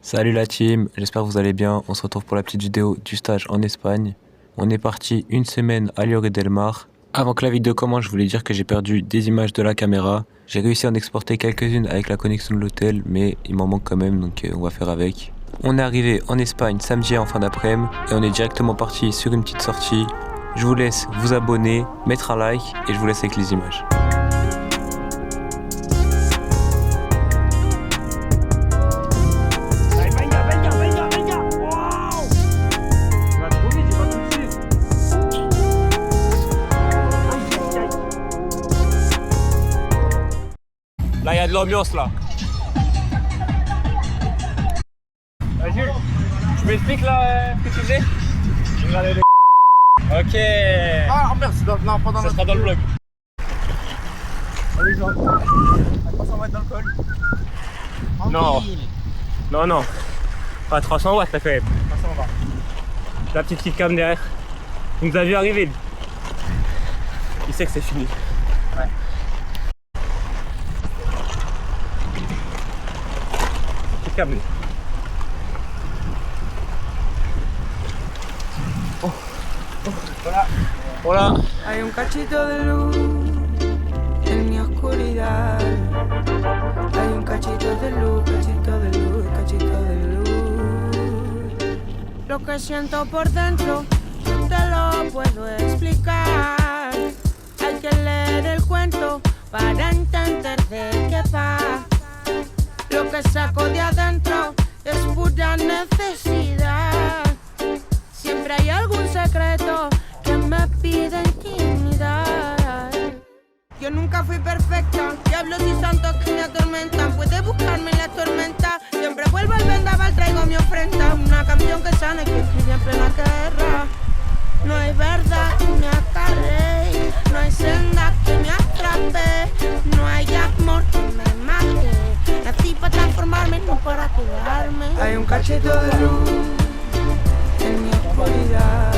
Salut la team, j'espère que vous allez bien. On se retrouve pour la petite vidéo du stage en Espagne. On est parti une semaine à Lloret del Mar. Avant que la vidéo commence, je voulais dire que j'ai perdu des images de la caméra. J'ai réussi à en exporter quelques-unes avec la connexion de l'hôtel, mais il m'en manque quand même, donc on va faire avec. On est arrivé en Espagne samedi en fin d'après-midi et on est directement parti sur une petite sortie. Je vous laisse vous abonner, mettre un like et je vous laisse avec les images. Là, il y a de l'ambiance là. Jules, tu m'expliques là ce que tu faisais? Ok. Ah merde, non, pas dans ça sera dans le vlog. Allez, genre. À 300 watts dans le col. Non. Non, non. Pas 300 watts là quand même. 300 watts. La petite kidcam derrière. Il nous a vu arriver. Il sait que c'est fini. Ouais. Kidcam. Voilà. Voilà. Hay un cachito de luz en mi oscuridad. Hay un cachito de luz, cachito de luz, cachito de luz. Lo que siento por dentro no te lo puedo explicar. Hay que leer el cuento para entender de qué va. Lo que saco de adentro es pura necesidad. Siempre hay algún secreto que me pide intimidad. Yo nunca fui perfecta, diablos y santos que me atormentan. Puedes buscarme en la tormenta, siempre vuelvo al vendaval, traigo mi ofrenda. Una canción que sane, que escribí en plena guerra. No hay verdad que me acarre, no hay senda que me atrape, no hay amor que me mate. Nací para transformarme, no para quedarme. Hay un cachito de luz en mi oscuridad.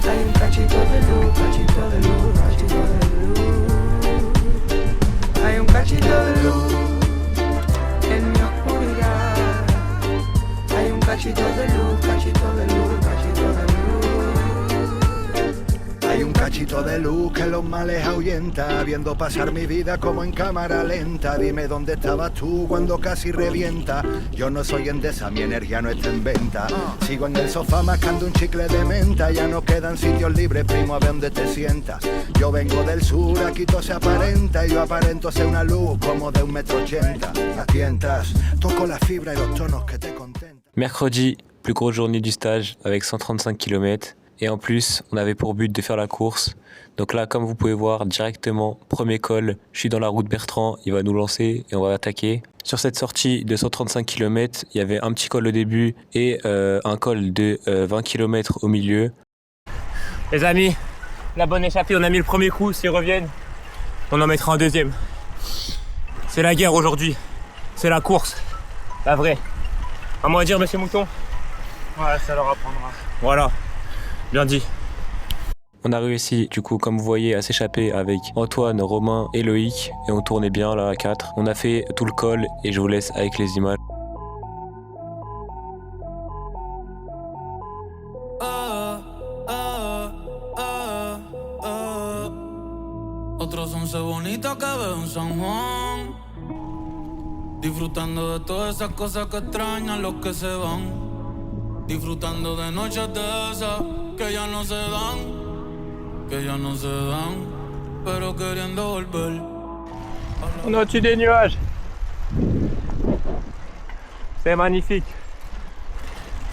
Hay un cachito de luz, cachito de luz, cachito de luz. Hay un cachito de luz en mi oscuridad. Hay un cachito de luz, cachito de luz, cachito de luz. Hay un cachito de luz que los males ahuyenta, viendo pasar mi vida como en cámara lenta. Dime dónde estabas tú cuando casi revienta. Yo no soy Endesa, mi energía no está en venta. Sigo en el sofá mascando un chicle de menta. Ya no quedan sitios libres, primo, a ver dónde te sientas. Yo vengo del sur, aquí todo se aparenta. Y yo aparento ser una luz como de 1,80 m. Me tientas, toco la fibra y los tonos que te contentan. Mercredi, plus grosse journée du stage avec 135 km. Et en plus, on avait pour but de faire la course. Donc là, comme vous pouvez voir, directement, premier col, je suis dans la route Bertrand, il va nous lancer et on va attaquer. Sur cette sortie de 135 km, il y avait un petit col au début et un col de 20 km au milieu. Les amis, la bonne échappée, on a mis le premier coup. S'ils reviennent, on en mettra un deuxième. C'est la guerre aujourd'hui. C'est la course. La vraie. À moi à dire, monsieur Mouton. Ouais, ça leur apprendra. Voilà. Bien dit. On a réussi, du coup, comme vous voyez, à s'échapper avec Antoine, Romain et Loïc. Et on tournait bien là à 4. On a fait tout le col et je vous laisse avec les images. Otros once bonitas que veo en San Juan, disfrutando de todas esas cosas que extrañan los que se van. Disfrutando de noches de esas que ya no se dan, que ya no se dan, pero queriendo volver. On est au-dessus des nuages. C'est magnifique.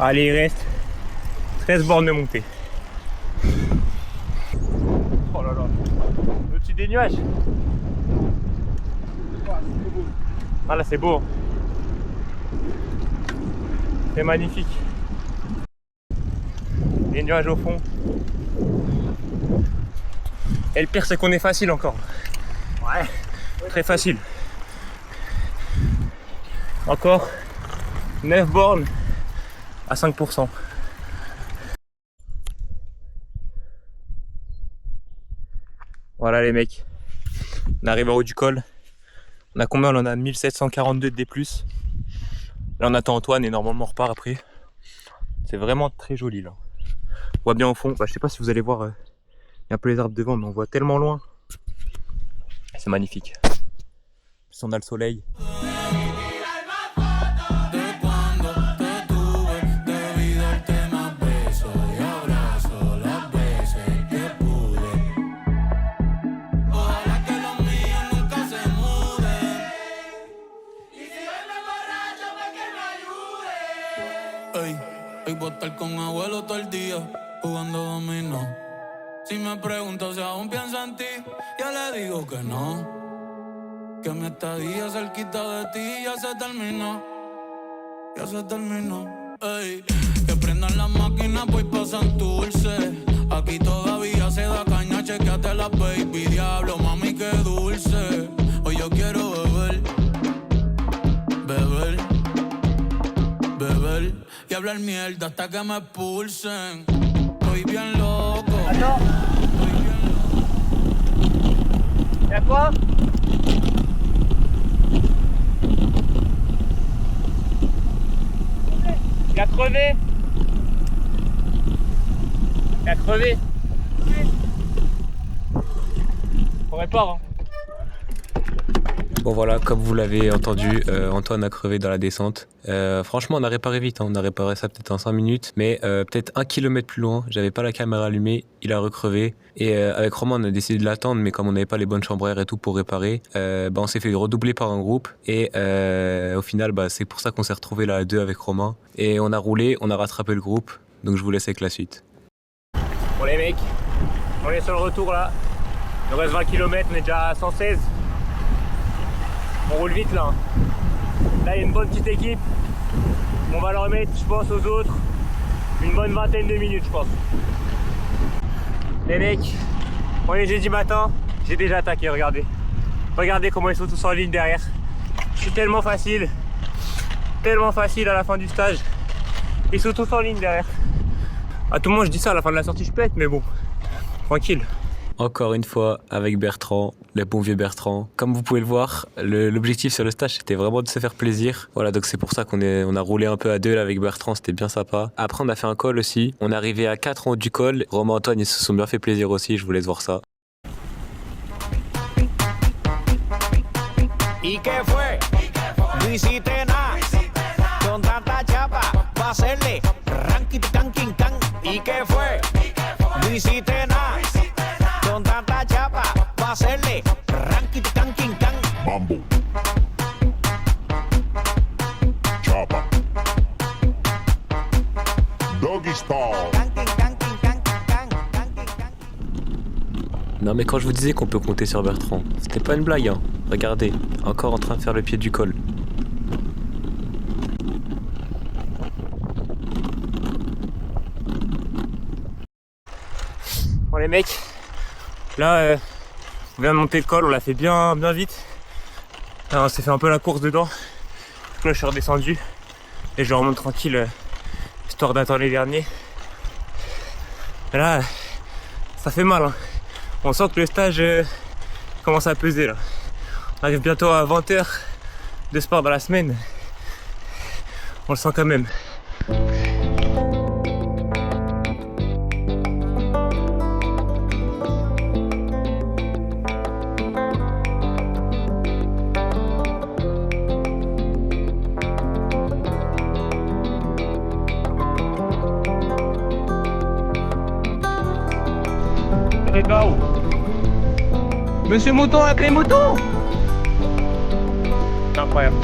Allez, il reste 13 bornes de montée. Oh là là. Au-dessus des nuages. Ah là, c'est beau. C'est magnifique. Les nuages au fond. Et le pire, c'est qu'on est facile encore. Ouais. Très facile. Encore 9 bornes à 5%. Voilà les mecs. On arrive en haut du col. On a combien? On en a 1742 de D+. Là on attend Antoine et normalement on repart après. C'est vraiment très joli là. On voit bien au fond, je sais pas si vous allez voir, il y a un peu les arbres devant mais on voit tellement loin. C'est magnifique. Si on a le soleil. Hoy voy a estar con abuelo todo el día jugando dominó. Si me pregunto si aún pienso en ti, yo le digo que no. Que mi estadía cerquita de ti ya se terminó. Ya se terminó. Ey, que prendan las máquinas, pues pasan dulce. Aquí todavía se da caña, chequeate la baby. Diablo, mami, qué dulce. Hoy yo quiero beber, beber, beber y hablar mierda hasta que me expulsen. Estoy bien loco. Attends. Estoy bien loco. Y'a quoi? Il a crevé. Il a crevé. On répare. Hein. Bon voilà, comme vous l'avez entendu, Antoine a crevé dans la descente. Franchement, on a réparé vite, hein. On a réparé ça peut-être en 5 minutes, mais peut-être 1 kilomètre plus loin, j'avais pas la caméra allumée, il a recrevé. Et avec Romain, on a décidé de l'attendre, mais comme on n'avait pas les bonnes chambres à air et tout pour réparer, on s'est fait redoubler par un groupe. Et au final, c'est pour ça qu'on s'est retrouvé là à 2 avec Romain. Et on a roulé, on a rattrapé le groupe, donc je vous laisse avec la suite. Bon les mecs, on est sur le retour là. Il nous reste 20 km, on est déjà à 116. On roule vite là. Là il y a une bonne petite équipe. On va leur remettre, je pense, aux autres une bonne vingtaine de minutes, je pense. Les mecs, on est jeudi matin, j'ai déjà attaqué, regardez. Regardez comment ils sont tous en ligne derrière. C'est tellement facile à la fin du stage. Ils sont tous en ligne derrière. À tout le monde je dis ça, à la fin de la sortie je pète, mais bon, tranquille. Encore une fois avec Bertrand, le bon vieux Bertrand. Comme vous pouvez le voir, l'objectif sur le stage c'était vraiment de se faire plaisir. Voilà, donc c'est pour ça qu'on a roulé un peu à 2 là avec Bertrand, c'était bien sympa. Après on a fait un col aussi, on est arrivé à 4 en haut du col. Romain et Antoine ils se sont bien fait plaisir aussi, je vous laisse voir ça. ¿Y qué fue? No hiciste nada. Con tanta chapa, pa' hacerle ranking, tanking, tan. ¿Y qué fue? No hiciste nada. Con tanta chapa, pa' hacerle ranking, tanking, tan. Mambo. Chapa. Doggy style. Tanking, tanking, tanking, tan, tanking, tan. Non mais quand je vous disais qu'on peut compter sur Bertrand, c'était pas une blague hein. Regardez, encore en train de faire le pied du col. Bon les mecs, là on vient de monter le col, on l'a fait bien vite. Alors, on s'est fait un peu la course dedans. Du coup là je suis redescendu et je remonte tranquille histoire d'attendre les derniers. Et là ça fait mal hein. On sent que le stage commence à peser là. On arrive bientôt à 20 h de sport dans la semaine. On le sent quand même. Monsieur Mouton avec les moutons. C'est incroyable.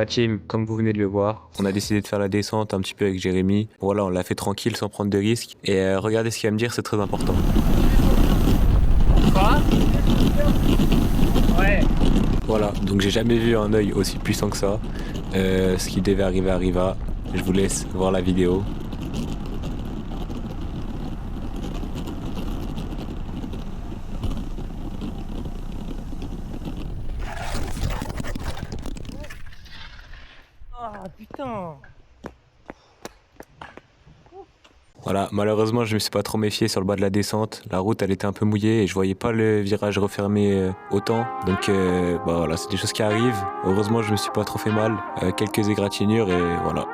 la team, comme vous venez de le voir, on a décidé de faire la descente un petit peu avec Jérémy. Voilà, on l'a fait tranquille sans prendre de risques. Et regardez ce qu'il va me dire, c'est très important. Quoi? Ouais. Voilà, donc j'ai jamais vu un œil aussi puissant que ça. Ce qui devait arriver arriva. Je vous laisse voir la vidéo. Ah putain. Voilà, malheureusement, je me suis pas trop méfié sur le bas de la descente. La route, elle était un peu mouillée et je voyais pas le virage refermé autant. Donc, bah voilà, c'est des choses qui arrivent. Heureusement, je me suis pas trop fait mal. Quelques égratignures et voilà.